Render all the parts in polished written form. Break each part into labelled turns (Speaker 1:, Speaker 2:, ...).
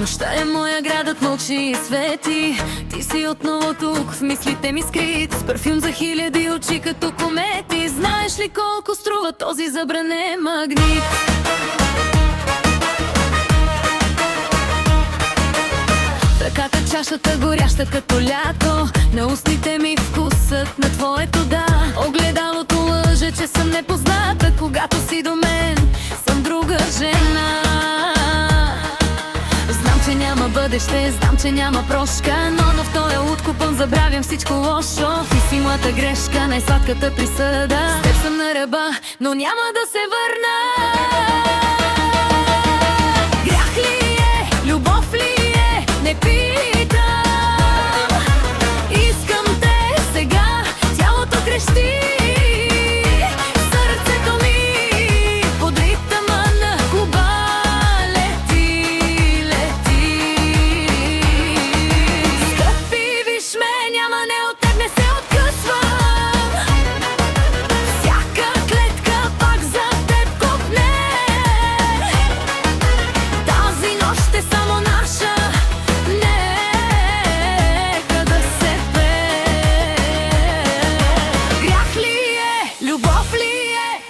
Speaker 1: Нощта е моя, градът мълчи и свети. Ти си отново тук, в мислите ми скрит, с парфюм за хиляди очи като комети. Знаеш ли колко струва този забранен магнит? В ръката чашата горяща като лято, на устните ми вкусът на твоето да. Огледалото лъже, че съм непозната, когато си до мен съм друга жена. Знам, че няма бъдеще, знам, че няма прошка, но в този откупъм забравям всичко лошо. Ти си моята грешка, най-сладката присъда. С теб съм на ръба, но няма да се върна. Грях ли е, любов ли е, не питам. Искам те сега, тялото крещи.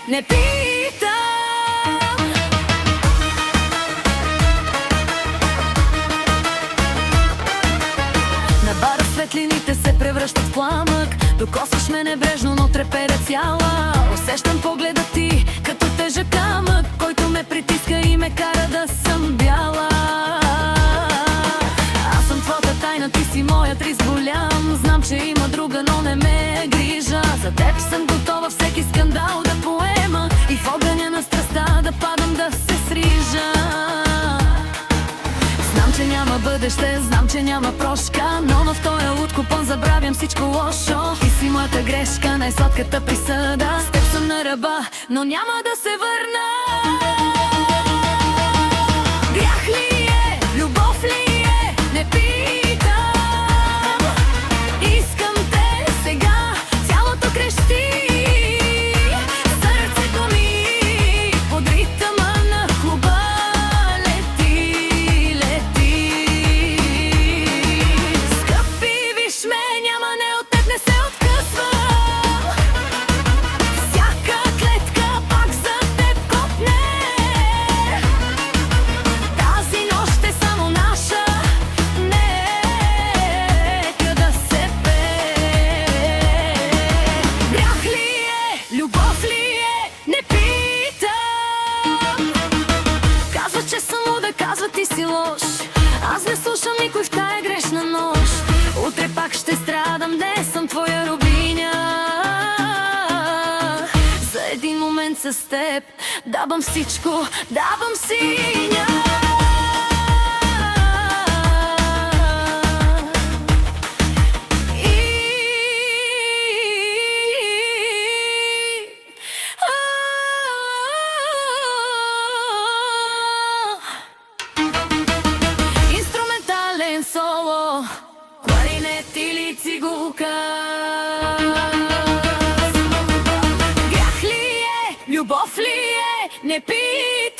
Speaker 1: Не питам. На бара светлините се превръщат в пламък. Докосваш ме небрежно, но треперя цяла. Усещам погледа ти като тежък камък, който ме притиска и ме кара да съм бяла. Аз съм твоята тайна, ти си моят риск голям. Знам, че има друга, но не ме е грижа. За теб съм готова всеки скандал да поема и в огъня на страстта да падам, да се срижа. Знам, че няма бъдеще, знам, че няма прошка, но в този откупън забравям всичко лошо. Ти си моята грешка, най-сладката присъда. С теб съм на ръба, но няма да се върна. Грях ли е, любов ли е, не питам. Искам те сега, тялото крещи. Ти си лош, аз не слушам никой в тая грешна нощ. Утре пак ще страдам, днес съм твоя рубиня. За един момент с теб давам всичко, давам синя. Соло, кларинет или цигулка. Грях ли е, любов ли е, не питам.